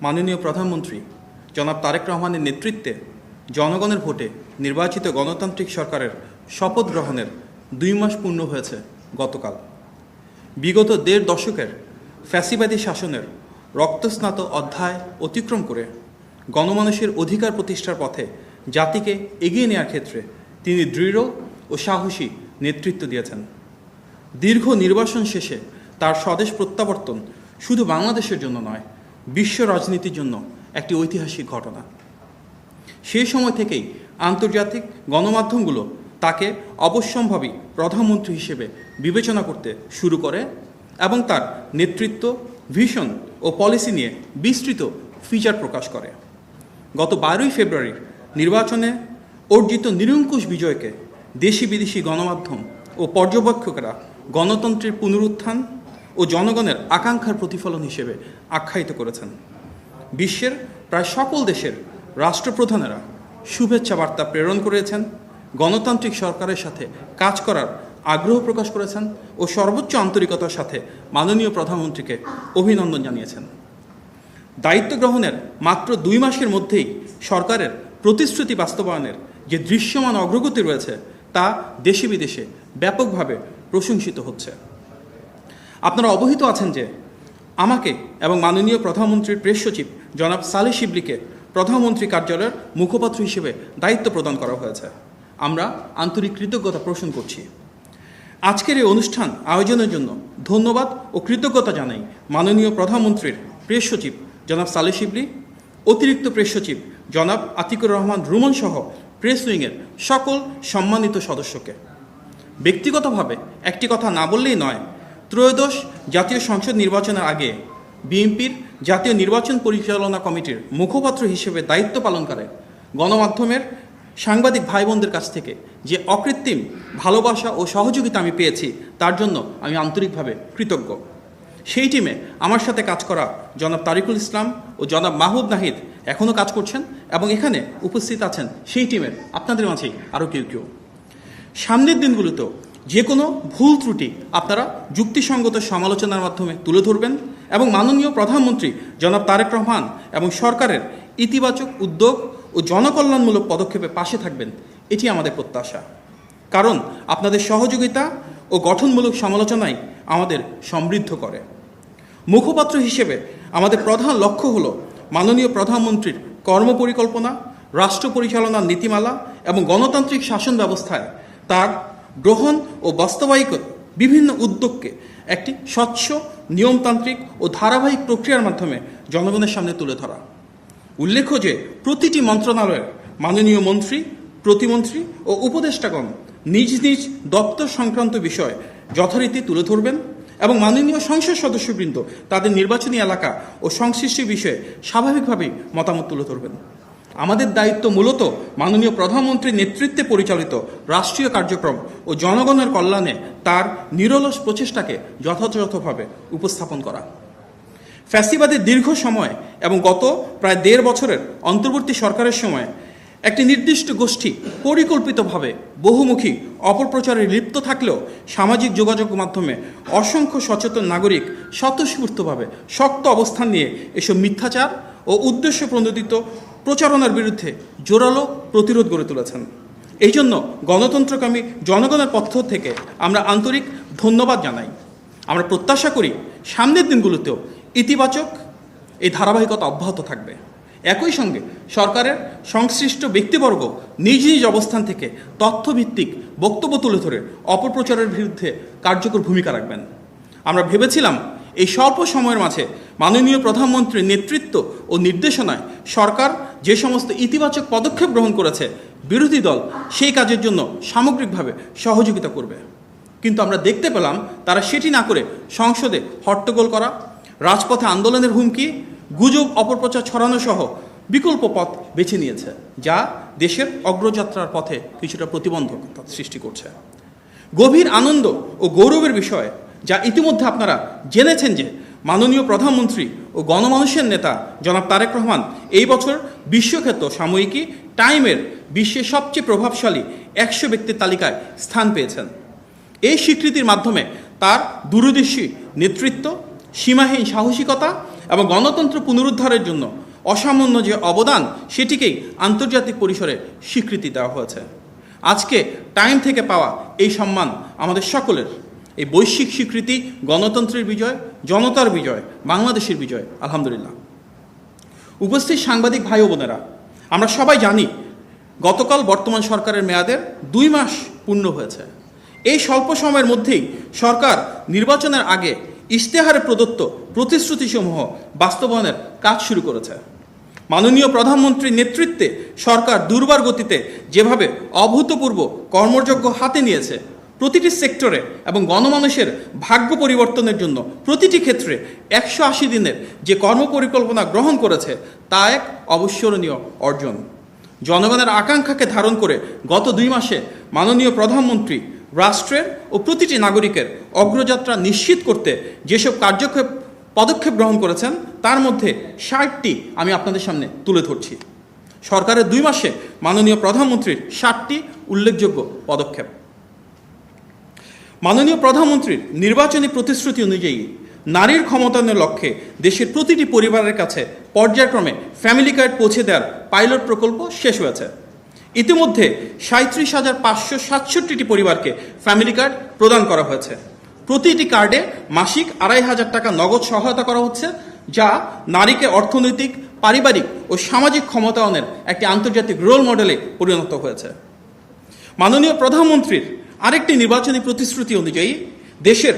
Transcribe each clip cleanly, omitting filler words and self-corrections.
মাননীয় প্রধানমন্ত্রী জনাব তারেক রহমানের নেতৃত্বে জনগণের ভোটে নির্বাচিত গণতান্ত্রিক সরকারের শপথ গ্রহণের 2 মাস পূর্ণ হয়েছে গতকাল। বিগত 1.5 দশকের ফ্যাসিবাদী শাসনের রক্তস্নাত অধ্যায় অতিক্রম করে গণমানুষের অধিকার প্রতিষ্ঠার পথে জাতিকে এগিয়ে নেওয়ার ক্ষেত্রে তিনি দৃঢ় ও সাহসী নেতৃত্ব দিয়েছেন। দীর্ঘ নির্বাসন শেষে তার স্বদেশ প্রত্যাবর্তন শুধু বাংলাদেশের জন্য নয়, বিশ্ব রাজনীতির জন্য একটি ঐতিহাসিক ঘটনা। সেই সময় থেকেই আন্তর্জাতিক গণমাধ্যমগুলো তাকে অবশ্যম্ভাবী প্রধানমন্ত্রী হিসেবে বিবেচনা করতে শুরু করে এবং তার নেতৃত্ব, ভিশন ও পলিসি নিয়ে বিস্তৃত ফিচার প্রকাশ করে। গত 12ই ফেব্রুয়ারির নির্বাচনে অর্জিত নিরঙ্কুশ বিজয়কে দেশি বিদেশি গণমাধ্যম ও পর্যবেক্ষকেরা গণতন্ত্রের পুনরুত্থান ও জনগণের আকাঙ্ক্ষার প্রতিফলন হিসেবে আখ্যায়িত করেছেন। বিশ্বের প্রায় সকল দেশের রাষ্ট্রপ্রধানেরা শুভেচ্ছা বার্তা প্রেরণ করেছেন, গণতান্ত্রিক সরকারের সাথে কাজ করার আগ্রহ প্রকাশ করেছেন ও সর্বোচ্চ আন্তরিকতার সাথে মাননীয় প্রধানমন্ত্রীকে অভিনন্দন জানিয়েছেন। দায়িত্ব গ্রহণের মাত্র 2 মাসের মধ্যেই সরকারের প্রতিশ্রুতি বাস্তবায়নের যে দৃশ্যমান অগ্রগতি রয়েছে তা দেশে বিদেশে ব্যাপকভাবে প্রশংসিত হচ্ছে। আপনারা অবহিত আছেন যে আমাকে এবং মাননীয় প্রধানমন্ত্রীর প্রেস সচিব জনাব সালেহ শিবলিকে প্রধানমন্ত্রী কার্যালয়ের মুখপাত্র হিসেবে দায়িত্ব প্রদান করা হয়েছে। আমরা আন্তরিক কৃতজ্ঞতা পোষণ করছি। আজকের এই অনুষ্ঠান আয়োজনের জন্য ধন্যবাদ ও কৃতজ্ঞতা জানাই মাননীয় প্রধানমন্ত্রীর প্রেস সচিব জনাব সালেহ শিবলি, অতিরিক্ত প্রেস সচিব জনাব আতিকুর রহমান রুমন সহ প্রেস উইংয়ের সকল সম্মানিত সদস্যকে। ব্যক্তিগতভাবে একটি কথা না বললেই নয়, ত্রয়োদশ জাতীয় সংসদ নির্বাচনের আগে বিএনপির জাতীয় নির্বাচন পরিচালনা কমিটির মুখপাত্র হিসেবে দায়িত্ব পালনকালে গণমাধ্যমের সাংবাদিক ভাই বোনদের কাছ থেকে যে অকৃত্রিম ভালোবাসা ও সহযোগিতা আমি পেয়েছি তার জন্য আমি আন্তরিকভাবে কৃতজ্ঞ। সেই টিমে আমার সাথে কাজ করা জনাব তারিকুল ইসলাম ও জনাব মাহবুব নাহিদ এখনও কাজ করছেন এবং এখানে উপস্থিত আছেন সেই টিমের আপনাদের মাঝেই আরও কেউ। সামনের দিনগুলোতেও যে কোনো ভুল ত্রুটি আপনারা যুক্তিসঙ্গত সমালোচনার মাধ্যমে তুলে ধরবেন এবং মাননীয় প্রধানমন্ত্রী জনাব তারেক রহমান এবং সরকারের ইতিবাচক উদ্যোগ ও জনকল্যাণমূলক পদক্ষেপে পাশে থাকবেন, এটি আমাদের প্রত্যাশা। কারণ আপনাদের সহযোগিতা ও গঠনমূলক সমালোচনাই আমাদের সমৃদ্ধ করে। মুখপাত্র হিসেবে আমাদের প্রধান লক্ষ্য হল মাননীয় প্রধানমন্ত্রীর কর্মপরিকল্পনা, রাষ্ট্র পরিচালনার নীতিমালা এবং গণতান্ত্রিক শাসন ব্যবস্থায় তার গ্রহণ ও বাস্তবায়িত বিভিন্ন উদ্যোগকে একটি স্বচ্ছ, নিয়মতান্ত্রিক ও ধারাবাহিক প্রক্রিয়ার মাধ্যমে জনগণের সামনে তুলে ধরা। উল্লেখ্য যে প্রতিটি মন্ত্রণালয়ের মাননীয় মন্ত্রী, প্রতিমন্ত্রী ও উপদেষ্টাগণ নিজ নিজ দপ্তর সংক্রান্ত বিষয় যথারীতি তুলে ধরবেন এবং মাননীয় সংসদ সদস্যবৃন্দ তাদের নির্বাচনী এলাকা ও সংশ্লিষ্ট বিষয়ে স্বাভাবিকভাবেই মতামত তুলে ধরবেন। আমাদের দায়িত্ব মূলত মাননীয় প্রধানমন্ত্রীর নেতৃত্বে পরিচালিত রাষ্ট্রীয় কার্যক্রম ও জনগণের কল্যাণে তার নিরলস প্রচেষ্টাকে যথাযথভাবে উপস্থাপন করা। ফ্যাসিবাদের দীর্ঘ সময় এবং গত প্রায় 1.5 বছরের অন্তর্বর্তী সরকারের সময় একটি নির্দিষ্ট গোষ্ঠী পরিকল্পিতভাবে বহুমুখী অপপ্রচারে লিপ্ত থাকলেও সামাজিক যোগাযোগ মাধ্যমে অসংখ্য সচেতন নাগরিক স্বতঃস্ফূর্তভাবে শক্ত অবস্থান নিয়ে এসব মিথ্যাচার ও উদ্দেশ্য প্রণোদিত প্রচারণার বিরুদ্ধে জোরালো প্রতিরোধ গড়ে তুলেছেন। এই জন্য গণতন্ত্রকামী জনগণের পক্ষ থেকে আমরা আন্তরিক ধন্যবাদ জানাই। আমরা প্রত্যাশা করি সামনের দিনগুলোতেও ইতিবাচক এই ধারাবাহিকতা অব্যাহত থাকবে। একই সঙ্গে সরকারের সংশ্লিষ্ট ব্যক্তিবর্গ নিজ নিজ অবস্থান থেকে তথ্যভিত্তিক বক্তব্য তুলে ধরে অপপ্রচারের বিরুদ্ধে কার্যকর ভূমিকা রাখবেন। আমরা ভেবেছিলাম এই স্বল্প সময়ের মাঝে মাননীয় প্রধানমন্ত্রীর নেতৃত্ব ও নির্দেশনায় সরকার যে সমস্ত ইতিবাচক পদক্ষেপ গ্রহণ করেছে, বিরোধী দল সেই কাজের জন্য সামগ্রিকভাবে সহযোগিতা করবে। কিন্তু আমরা দেখতে পেলাম তারা সেটি না করে সংসদে হট্টগোল করা, রাজপথে আন্দোলনের হুমকি, গুজব অপপ্রচার ছড়ানো সহ বিকল্প পথ বেছে নিয়েছে, যা দেশের অগ্রযাত্রার পথে কিছুটা প্রতিবন্ধকতা সৃষ্টি করছে। গভীর আনন্দ ও গৌরবের বিষয় যা ইতিমধ্যে আপনারা জেনেছেন যে মাননীয় প্রধানমন্ত্রী ও গণমানুষের নেতা জনাব তারেক রহমান এই বছর বিশ্বখ্যাত সাময়িকী টাইমের বিশ্বের সবচেয়ে প্রভাবশালী 100 ব্যক্তির তালিকায় স্থান পেয়েছেন। এই স্বীকৃতির মাধ্যমে তার দূরদর্শী নেতৃত্ব, সীমাহীন সাহসিকতা এবং গণতন্ত্র পুনরুদ্ধারের জন্য অসামান্য যে অবদান সেটিকেই আন্তর্জাতিক পরিসরে স্বীকৃতি দেওয়া হয়েছে। আজকে টাইম থেকে পাওয়া এই সম্মান আমাদের সকলের। এই বৈশ্বিক স্বীকৃতি গণতন্ত্রের বিজয়, জনতার বিজয়, বাংলাদেশের বিজয়। আলহামদুলিল্লাহ। উপস্থিত সাংবাদিক ভাই ও বোনেরা, আমরা সবাই জানি গতকাল বর্তমান সরকারের মেয়াদের 2 মাস পূর্ণ হয়েছে। এই স্বল্প সময়ের মধ্যেই সরকার নির্বাচনের আগে ইশতেহারে প্রদত্ত প্রতিশ্রুতিসমূহ বাস্তবায়নের কাজ শুরু করেছে। মাননীয় প্রধানমন্ত্রীর নেতৃত্বে সরকার দুর্বার গতিতে যেভাবে অভূতপূর্ব কর্মযজ্ঞ হাতে নিয়েছে, প্রতিটি সেক্টরে এবং গণমানুষের ভাগ্য পরিবর্তনের জন্য প্রতিটি ক্ষেত্রে 180 দিনের যে কর্মপরিকল্পনা গ্রহণ করেছে তা এক অবিস্মরণীয় অর্জন। জনগণের আকাঙ্ক্ষাকে ধারণ করে গত 2 মাসে মাননীয় প্রধানমন্ত্রী রাষ্ট্রের ও প্রতিটি নাগরিকের অগ্রযাত্রা নিশ্চিত করতে যেসব পদক্ষেপ গ্রহণ করেছেন তার মধ্যে 60টি আমি আপনাদের সামনে তুলে ধরছি। সরকারের 2 মাসে মাননীয় প্রধানমন্ত্রীর 60টি উল্লেখযোগ্য পদক্ষেপ। মাননীয় প্রধানমন্ত্রীর নির্বাচনী প্রতিশ্রুতি অনুযায়ী নারীর ক্ষমতায়নের লক্ষ্যে দেশের প্রতিটি পরিবারের কাছে পর্যায়ক্রমে ফ্যামিলি কার্ড পৌঁছে দেওয়ার পাইলট প্রকল্প শেষ হয়েছে। ইতিমধ্যে 37,567টি পরিবারকে ফ্যামিলি কার্ড প্রদান করা হয়েছে। প্রতিটি কার্ডে মাসিক 2,500 টাকা নগদ সহায়তা করা হচ্ছে, যা নারীকে অর্থনৈতিক, পারিবারিক ও সামাজিক ক্ষমতায়নের একটি আন্তর্জাতিক রোল মডেলে পরিণত হয়েছে। মাননীয় প্রধানমন্ত্রীর আরেকটি নির্বাচনী প্রতিশ্রুতি অনুযায়ী দেশের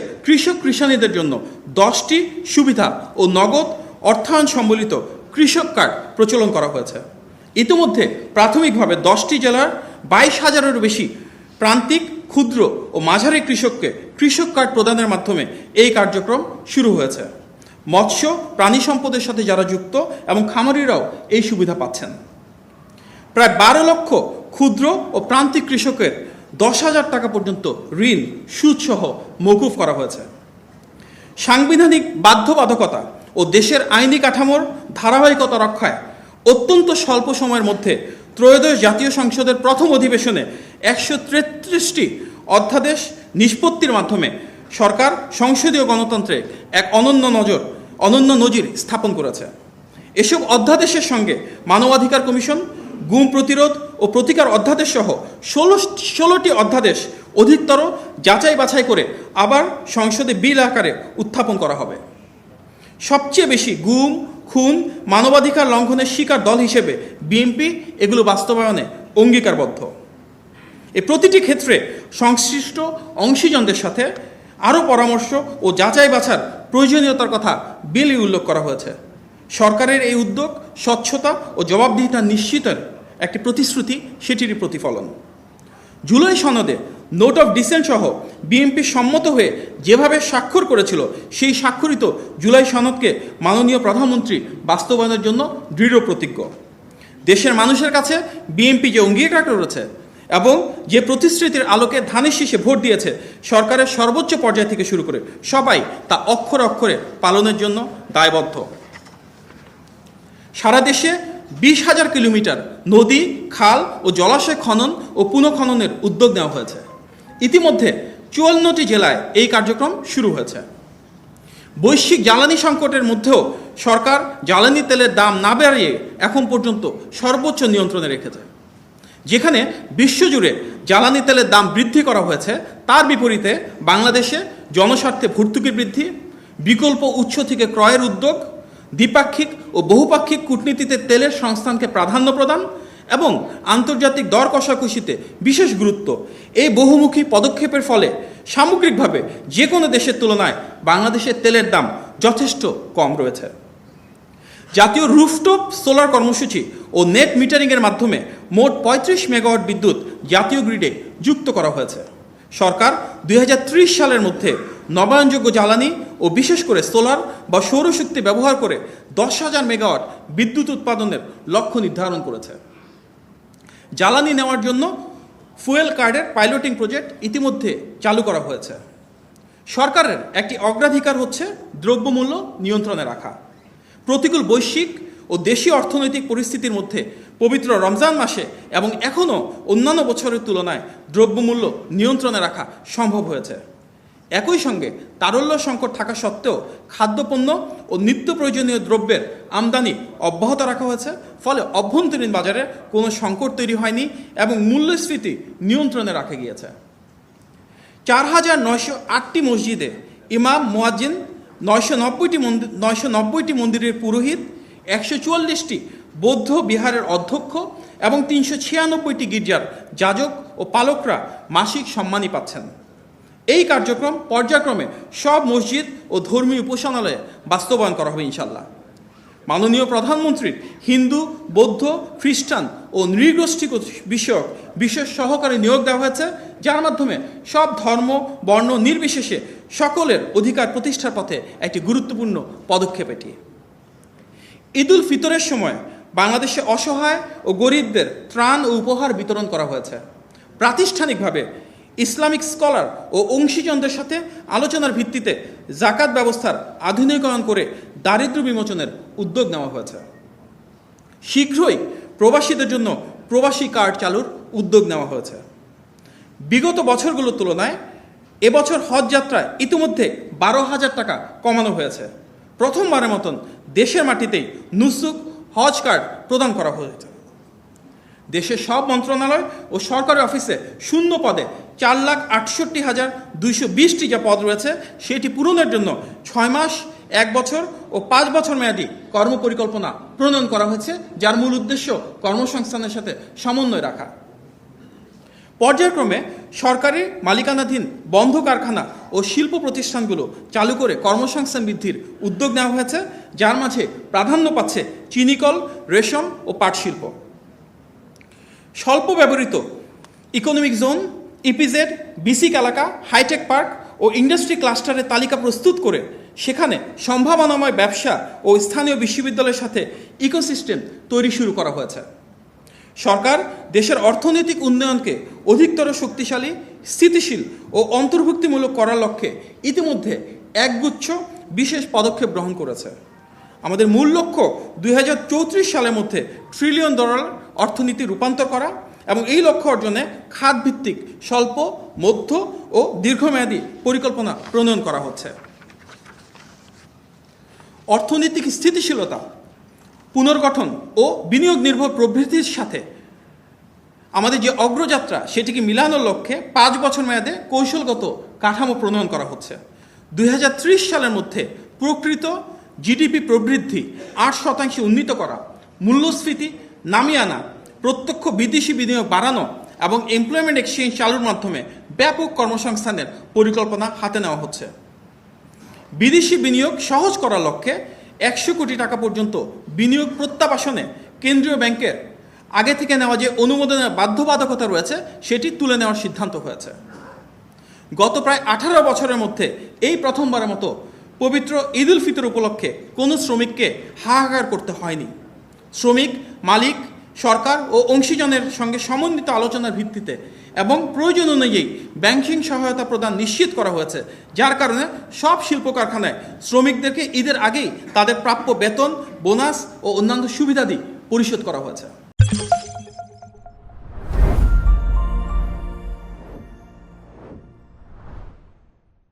কৃষানীদের জন্য 10টি সুবিধা ও নগদ অর্থায়ন সম্বলিত কৃষক কার্ড প্রচলন করা হয়েছে। ইতিমধ্যে প্রাথমিকভাবে 10টি জেলার 22,000-এরও বেশি প্রান্তিক, ক্ষুদ্র ও মাঝারি কৃষককে কৃষক কার্ড প্রদানের মাধ্যমে এই কার্যক্রম শুরু হয়েছে। মৎস্য, প্রাণী সম্পদের সাথে যারা যুক্ত এবং খামারিরাও এই সুবিধা পাচ্ছেন। প্রায় 12 লক্ষ ক্ষুদ্র ও প্রান্তিক কৃষকের 10,000 টাকা পর্যন্ত ঋণ সুদসহ মওকুফ করা হয়েছে। সাংবিধানিক বাধ্যবাধকতা ও দেশের আইনি কাঠামোর ধারাবাহিকতা রক্ষায় অত্যন্ত স্বল্প সময়ের মধ্যে ত্রয়োদশ জাতীয় সংসদের প্রথম অধিবেশনে 133টি অধ্যাদেশ নিষ্পত্তির মাধ্যমে সরকার সংসদীয় গণতন্ত্রে এক অনন্য নজির স্থাপন করেছে। এসব অধ্যাদেশের সঙ্গে মানবাধিকার কমিশন, গুম প্রতিরোধ ও প্রতিকার অধ্যাদেশ সহ 16টি অধ্যাদেশ অধিকতর যাচাই বাছাই করে আবার সংসদে বিল আকারে উত্থাপন করা হবে। সবচেয়ে বেশি গুম, খুন, মানবাধিকার লঙ্ঘনের শিকার দল হিসেবে বিএনপি এগুলো বাস্তবায়নে অঙ্গীকারবদ্ধ। এই প্রতিটি ক্ষেত্রে সংশ্লিষ্ট অংশীজনদের সাথে আরও পরামর্শ ও যাচাই বাছার প্রয়োজনীয়তার কথা বিলে উল্লেখ করা হয়েছে। সরকারের এই উদ্যোগ স্বচ্ছতা ও জবাবদিহিতা নিশ্চিতের একটি প্রতিশ্রুতি, সেটিরই প্রতিফলন। জুলাই সনদে নোট অফ ডিসেন্ট সহ বিএনপি সম্মত হয়ে যেভাবে স্বাক্ষর করেছিল সেই স্বাক্ষরিত জুলাই সনদকে মাননীয় প্রধানমন্ত্রী বাস্তবায়নের জন্য দৃঢ় প্রতিজ্ঞ। দেশের মানুষের কাছে বিএনপি যে অঙ্গীকার করেছে এবং যে প্রতিশ্রুতির আলোকে ধানের শীষে ভোট দিয়েছে, সরকারের সর্বোচ্চ পর্যায় থেকে শুরু করে সবাই তা অক্ষরে অক্ষরে পালনের জন্য দায়বদ্ধ। সারা দেশে 20,000 কিলোমিটার নদী, খাল ও জলাশয় খনন ও পুনঃখননের উদ্যোগ নেওয়া হয়েছে। ইতিমধ্যে 54টি জেলায় এই কার্যক্রম শুরু হয়েছে। বৈশ্বিক জ্বালানি সংকটের মধ্যেও সরকার জ্বালানি তেলের দাম না বাড়িয়ে এখন পর্যন্ত সর্বোচ্চ নিয়ন্ত্রণে রেখেছে। যেখানে বিশ্বজুড়ে জ্বালানি তেলের দাম বৃদ্ধি করা হয়েছে, তার বিপরীতে বাংলাদেশে জনস্বার্থে ভর্তুকি বৃদ্ধি, বিকল্প উৎস থেকে ক্রয়ের উদ্যোগ, দ্বিপাক্ষিক ও বহুপাক্ষিক কূটনীতিতে তেলের সংস্থানকে প্রাধান্য প্রদান এবং আন্তর্জাতিক দর কষাকষিতে বিশেষ গুরুত্ব, এই বহুমুখী পদক্ষেপের ফলে সামগ্রিকভাবে যে কোনো দেশের তুলনায় বাংলাদেশের তেলের দাম যথেষ্ট কম রয়েছে। জাতীয় রুফটপ সোলার কর্মসূচি ও নেট মিটারিংয়ের মাধ্যমে মোট 35 মেগাওয়াট বিদ্যুৎ জাতীয় গ্রিডে যুক্ত করা হয়েছে। সরকার 2030 সালের মধ্যে নবায়নযোগ্য জ্বালানি ও বিশেষ করে সোলার বা সৌরশক্তি ব্যবহার করে 10,000 মেগাওয়াট বিদ্যুৎ উৎপাদনের লক্ষ্য নির্ধারণ করেছে। জ্বালানি নেওয়ার জন্য ফুয়েল কার্ডের পাইলটিং প্রজেক্ট ইতিমধ্যে চালু করা হয়েছে। সরকারের একটি অগ্রাধিকার হচ্ছে দ্রব্যমূল্য নিয়ন্ত্রণে রাখা। প্রতিকূল বৈশ্বিক ও দেশীয় অর্থনৈতিক পরিস্থিতির মধ্যে পবিত্র রমজান মাসে এবং এখনও অন্যান্য বছরের তুলনায় দ্রব্যমূল্য নিয়ন্ত্রণে রাখা সম্ভব হয়েছে। একই সঙ্গে তারল্য সংকট থাকা সত্ত্বেও খাদ্যপণ্য ও নিত্য প্রয়োজনীয় দ্রব্যের আমদানি অব্যাহত রাখা হয়েছে, ফলে অভ্যন্তরীণ বাজারে কোনো সংকট তৈরি হয়নি এবং মূল্যস্ফীতি নিয়ন্ত্রণে রাখা গিয়েছে। 4,908টি মসজিদে ইমাম, মুয়াজ্জিন, 990টি মন্দিরের পুরোহিত, 144টি বৌদ্ধ বিহারের অধ্যক্ষ এবং 396টি গির্জার যাজক ও পালকরা মাসিক সম্মানী পাচ্ছেন। এই কার্যক্রম পর্যায়ক্রমে সব মসজিদ ও ধর্মীয় উপাসনালয়ে বাস্তবায়ন করা হবে ইনশাল্লাহ। মাননীয় প্রধানমন্ত্রীর হিন্দু, বৌদ্ধ, খ্রিস্টান ও নৃগোষ্ঠী বিষয়ক বিশেষ সহকারী নিয়োগ দেওয়া হয়েছে, যার মাধ্যমে সব ধর্ম, বর্ণ নির্বিশেষে সকলের অধিকার প্রতিষ্ঠার পথে একটি গুরুত্বপূর্ণ পদক্ষেপ এটি। ঈদ উল ফিতরের সময় বাংলাদেশে অসহায় ও গরিবদের ত্রাণ ও উপহার বিতরণ করা হয়েছে। প্রাতিষ্ঠানিকভাবে ইসলামিক স্কলার ও অংশীজনদের সাথে আলোচনার ভিত্তিতে জাকাত ব্যবস্থার আধুনিকায়ন করে দারিদ্র্য বিমোচনের উদ্যোগ নেওয়া হয়েছে। শীঘ্রই প্রবাসীদের জন্য প্রবাসী কার্ড চালুর উদ্যোগ নেওয়া হয়েছে। বিগত বছরগুলোর তুলনায় এবছর হজ যাত্রায় ইতিমধ্যে 12,000 টাকা কমানো হয়েছে। প্রথমবারের মতন দেশের মাটিতেই নুসুক হজ কার্ড প্রদান করা হয়েছে। দেশের সব মন্ত্রণালয় ও সরকারি অফিসে শূন্য পদে 4,68,220টি যে পদ রয়েছে সেটি পূরণের জন্য 6 মাস, 1 বছর ও 5 বছর মেয়াদী কর্মপরিকল্পনা প্রণয়ন করা হয়েছে, যার মূল উদ্দেশ্য কর্মসংস্থানের সাথে সমন্বয় রাখা। পর্যায়ক্রমে সরকারি মালিকানাধীন বন্ধ কারখানা ও শিল্প প্রতিষ্ঠানগুলো চালু করে কর্মসংস্থান বৃদ্ধির উদ্যোগ নেওয়া হয়েছে, যার মাঝে প্রাধান্য পাচ্ছে চিনিকল, রেশম ও পাট শিল্প। স্বল্প ব্যবহৃত ইকোনমিক জোন, ইপিজেড, বিসিক এলাকা, হাইটেক পার্ক ও ইন্ডাস্ট্রি ক্লাস্টারের তালিকা প্রস্তুত করে সেখানে সম্ভাবনাময় ব্যবসা ও স্থানীয় বিশ্ববিদ্যালয়ের সাথে ইকোসিস্টেম তৈরি শুরু করা হয়েছে। সরকার দেশের অর্থনৈতিক উন্নয়নকে অধিকতর শক্তিশালী, স্থিতিশীল ও অন্তর্ভুক্তিমূলক করার লক্ষ্যে ইতিমধ্যে একগুচ্ছ বিশেষ পদক্ষেপ গ্রহণ করেছে। আমাদের মূল লক্ষ্য 2034 সালের মধ্যে $1 ট্রিলিয়ন অর্থনীতি রূপান্তর করা এবং এই লক্ষ্য অর্জনে খাতভিত্তিক স্বল্প, মধ্য ও দীর্ঘমেয়াদী পরিকল্পনা প্রণয়ন করা হচ্ছে। অর্থনৈতিক স্থিতিশীলতা, পুনর্গঠন ও বিনিয়োগ নির্ভর প্রবৃদ্ধির সাথে আমাদের যে অগ্রযাত্রা সেটিকে মিলানোর লক্ষ্যে 5 বছর মেয়াদে কৌশলগত কাঠামো প্রণয়ন করা হচ্ছে। 2030 সালের মধ্যে প্রকৃত জিডিপি প্রবৃদ্ধি 8% উন্নীত করা, মূল্যস্ফীতি নামিয়ে আনা, প্রত্যক্ষ বিদেশি বিনিয়োগ বাড়ানো এবং এমপ্লয়মেন্ট এক্সচেঞ্জ চালুর মাধ্যমে ব্যাপক কর্মসংস্থানের পরিকল্পনা হাতে নেওয়া হচ্ছে। বিদেশি বিনিয়োগ সহজ করার লক্ষ্যে 100 কোটি টাকা পর্যন্ত বিনিয়োগ প্রত্যাবাসনে কেন্দ্রীয় ব্যাংকের আগে থেকে নেওয়া যে অনুমোদনের বাধ্যবাধকতা রয়েছে সেটি তুলে নেওয়ার সিদ্ধান্ত হয়েছে। গত প্রায় 18 বছরের মধ্যে এই প্রথমবারের মতো পবিত্র ঈদ উল ফিতর উপলক্ষে কোনো শ্রমিককে হাহাকার করতে হয়নি। শ্রমিক, মালিক, সরকার ও অংশীজনের সঙ্গে সমন্বিত আলোচনার ভিত্তিতে এবং প্রয়োজন অনুযায়ী ব্যাংকিং সহায়তা প্রদান নিশ্চিত করা হয়েছে, যার কারণে সব শিল্প কারখানায় শ্রমিকদেরকে ঈদের আগেই তাদের প্রাপ্য বেতন, বোনাস ও অন্যান্য সুবিধাদি পরিশোধ করা হয়েছে।